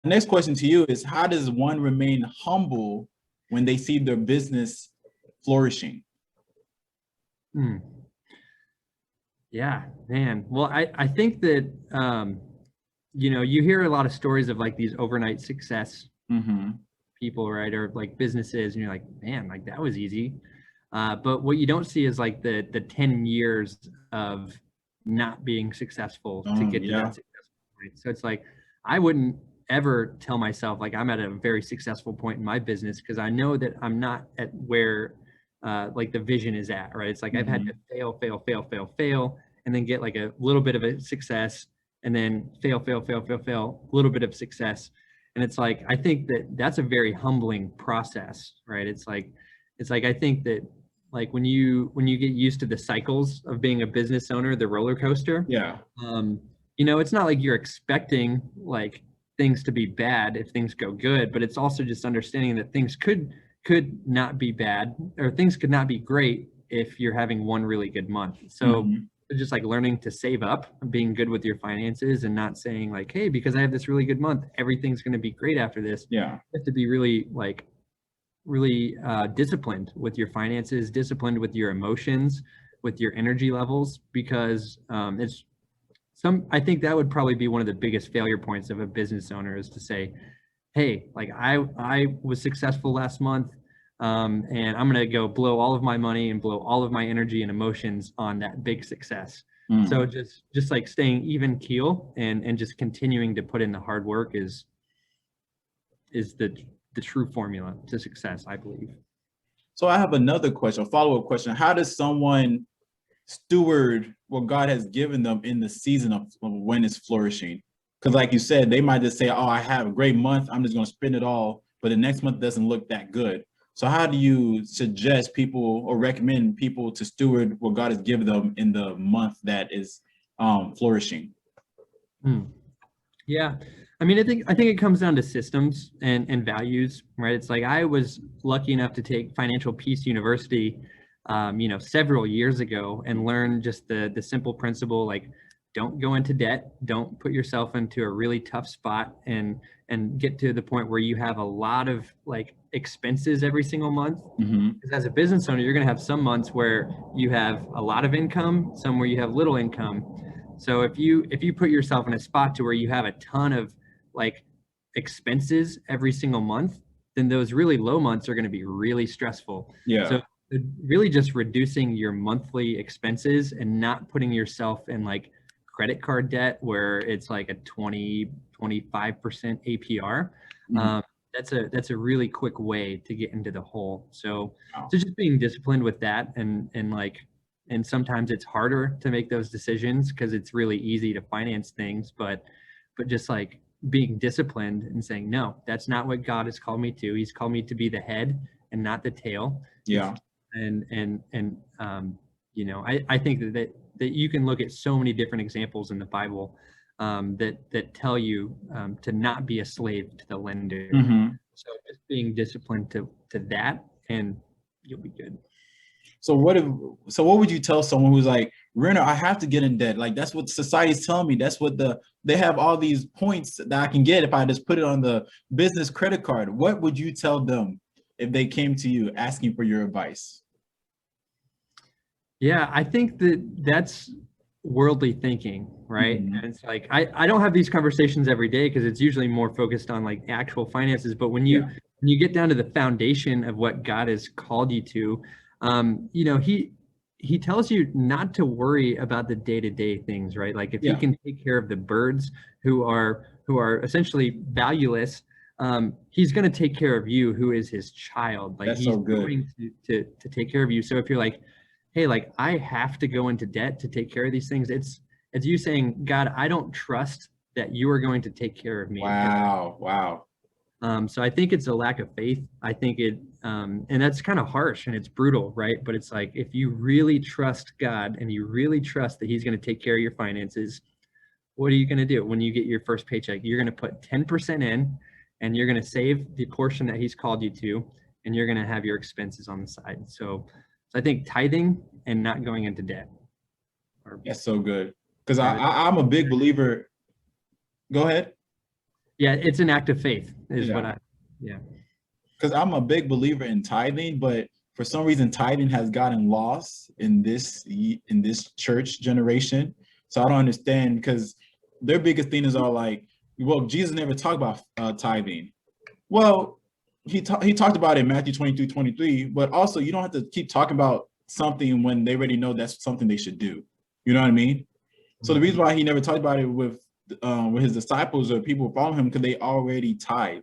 The next question to you is, how does one remain humble when they see their business flourishing? Hmm. Yeah, man. Well, I think that, you hear a lot of stories of like these overnight success Mm-hmm. people, right? Or like businesses, and you're like, man, like that was easy. But what you don't see is like the 10 years of not being successful to get to Yeah. that successful point. So it's like, I wouldn't ever tell myself like I'm at a very successful point in my business, because I know that I'm not at where like the vision is at, right? It's like I've had to Mm-hmm. fail, fail, fail, fail, fail, and then get like a little bit of a success, and then fail, fail, fail, fail, fail, a little bit of success. And it's like, I think that that's a very humbling process, right? It's like I think that, like, when you get used to the cycles of being a business owner, the roller coaster, Yeah. um, it's not like you're expecting like things to be bad if things go good, but it's also just understanding that things could not be bad, or things could not be great if you're having one really good month. So Mm-hmm. just like learning to save up, being good with your finances, and not saying like, hey, because I have this really good month, everything's going to be great after this. Yeah. You have to be really like really disciplined with your finances, disciplined with your emotions, with your energy levels, because it's some. I think that would probably be one of the biggest failure points of a business owner, is to say, hey, like I was successful last month, and I'm gonna go blow all of my money and blow all of my energy and emotions on that big success. So Mm. just like staying even keel, and just continuing to put in the hard work is the true formula to success, I believe. So I have another question, a follow-up question. How does someone steward what God has given them in the season of when it's flourishing? Because like you said, they might just say, oh, I have a great month, I'm just going to spend it all, but the next month doesn't look that good. So how do you suggest people or recommend people to steward what God has given them in the month that is flourishing? Hmm. Yeah. I mean, I think it comes down to systems and values, right? It's like I was lucky enough to take Financial Peace University, several years ago, and learn just the simple principle, like, don't go into debt, don't put yourself into a really tough spot, and get to the point where you have a lot of like expenses every single month. Mm-hmm. Because as a business owner, you're going to have some months where you have a lot of income, some where you have little income. So if you put yourself in a spot to where you have a ton of like expenses every single month, then those really low months are going to be really stressful. Yeah. So really just reducing your monthly expenses and not putting yourself in like credit card debt where it's like a 20-25% APR. Mm-hmm. That's a really quick way to get into the hole. So Wow. just being disciplined with that, and like, and sometimes it's harder to make those decisions because it's really easy to finance things, but just like being disciplined and saying, no, that's not what God has called me to. He's called me to be the head and not the tail. It's Yeah. I think that you can look at so many different examples in the Bible, that tell you, to not be a slave to the lender. Mm-hmm. So just being disciplined to that, and you'll be good. So what would you tell someone who's like, Renner, I have to get in debt. Like that's what society's telling me. That's what they have all these points that I can get if I just put it on the business credit card. What would you tell them if they came to you asking for your advice? Yeah, I think that that's worldly thinking, right? Mm-hmm. And it's like I don't have these conversations every day because it's usually more focused on like actual finances. But when you Yeah. when you get down to the foundation of what God has called you to, he tells you not to worry about the day-to-day things, right? Like if he Yeah. can take care of the birds who are essentially valueless, he's going to take care of you, who is his child. Like That's he's so good. going to take care of you. So if you're like, hey, like I have to go into debt to take care of these things, it's you saying, God, I don't trust that you are going to take care of me. Wow. Wow. So I think it's a lack of faith. I think and that's kind of harsh and it's brutal, right? But it's like, if you really trust God and you really trust that he's going to take care of your finances, what are you going to do when you get your first paycheck? You're going to put 10% in, and you're going to save the portion that he's called you to, and you're going to have your expenses on the side. So I think tithing and not going into debt are That's so good. Because are the I'm a big believer. Go ahead. Yeah, it's an act of faith is what Yeah. yeah. Because I'm a big believer in tithing, but for some reason tithing has gotten lost in this church generation. So I don't understand, because their biggest thing is all like, well, Jesus never talked about tithing. Well, he talked about it in Matthew 23, but also you don't have to keep talking about something when they already know that's something they should do. You know what I mean? So the reason why he never talked about it with his disciples or people following him, because they already tithe.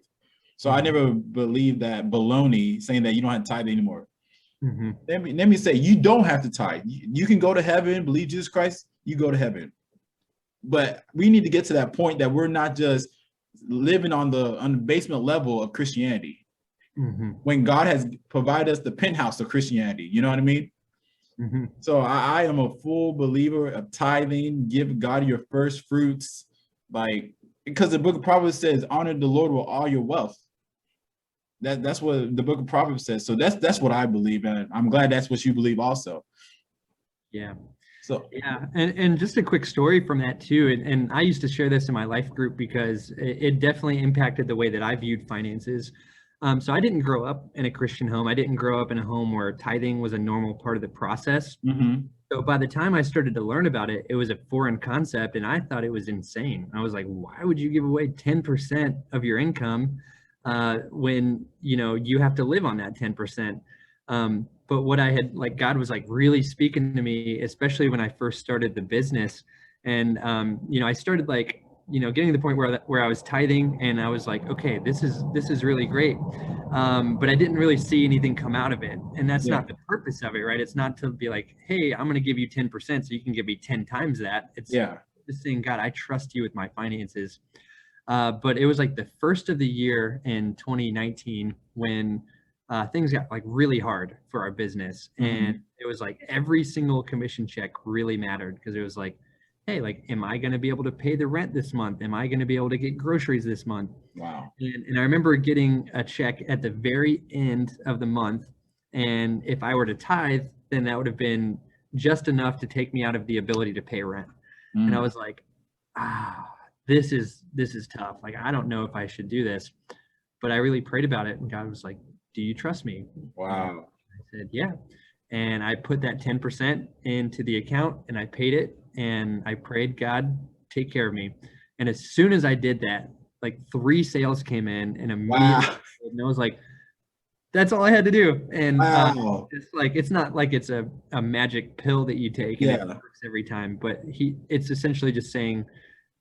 So I never believed that baloney saying that you don't have to tithe anymore. Mm-hmm. Let me say, you don't have to tithe. You can go to heaven, believe Jesus Christ, you go to heaven. But we need to get to that point that we're not just living on the basement level of Christianity. Mm-hmm. When God has provided us the penthouse of Christianity, you know what I mean? Mm-hmm. So I am a full believer of tithing. Give God your first fruits, like, because the book of Proverbs says, honor the Lord with all your wealth. That's what the book of Proverbs says. So that's what I believe, and I'm glad that's what you believe also. Yeah. So Yeah, and just a quick story from that too, and I used to share this in my life group because it definitely impacted the way that I viewed finances. So I didn't grow up in a Christian home. I didn't grow up in a home where tithing was a normal part of the process. mhm. So by the time I started to learn about it, it was a foreign concept, and I thought it was insane. I was like, why would you give away 10% of your income when you have to live on that 10%? But what I had, like, God was like really speaking to me, especially when I first started the business, and I started, like, getting to the point where I was tithing, and I was like, okay, this is really great, but I didn't really see anything come out of it, and that's Yeah. not the purpose of it, right? It's not to be like, hey, I'm going to give you 10% so you can give me 10 times that. It's Yeah. just saying, God, I trust you with my finances. But it was like the first of the year in 2019 when things got like really hard for our business. And Mhm. it was like every single commission check really mattered, because it was like, hey, like, am I going to be able to pay the rent this month? Am I going to be able to get groceries this month? Wow. And I remember getting a check at the very end of the month. And if I were to tithe, then that would have been just enough to take me out of the ability to pay rent. And I Mm. was like, ah, this is tough. Like, I don't know if I should do this. But I really prayed about it, and God was like, do you trust me? And Wow. I said, yeah. And I put that 10% into the account, and I paid it, and I prayed, God, take care of me. And as soon as I did that, like 3 sales came in, and immediately, Wow. and I was like, that's all I had to do. And Wow. it's like, it's not like it's a magic pill that you take and it Yeah. works every time, but it's essentially just saying,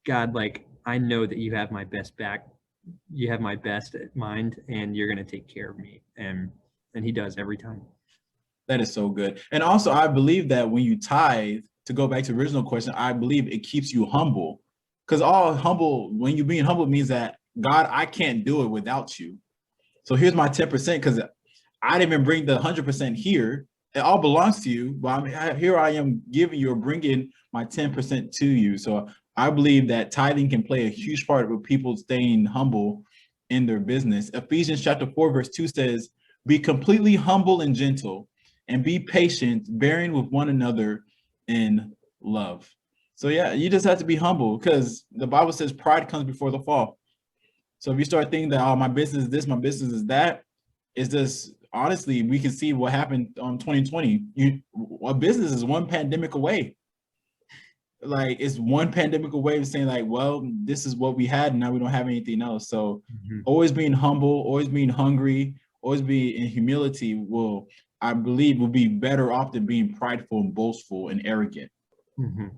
God, like, I know that you have my best back. You have my best at mind, and you're going to take care of me. And he does every time. That is so good. And also, I believe that when you tithe, to go back to the original question, I believe it keeps you humble. Because when you're being humble means that, God, I can't do it without you. So here's my 10%, because I didn't even bring the 100% here. It all belongs to you. But here I am giving you or bringing my 10% to you. So I believe that tithing can play a huge part of people staying humble in their business. Ephesians chapter 4, verse 2 says, be completely humble and gentle, and be patient, bearing with one another in love. So yeah, you just have to be humble, because the Bible says pride comes before the fall. So if you start thinking that, oh, my business is this, my business is that, it's just, honestly, we can see what happened on 2020. A business is one pandemic away. Like, it's one pandemic away of saying, like, well, this is what we had, and now we don't have anything else. So always being humble, always being hungry, always be in humility I believe, will be better off than being prideful and boastful and arrogant. Mm-hmm.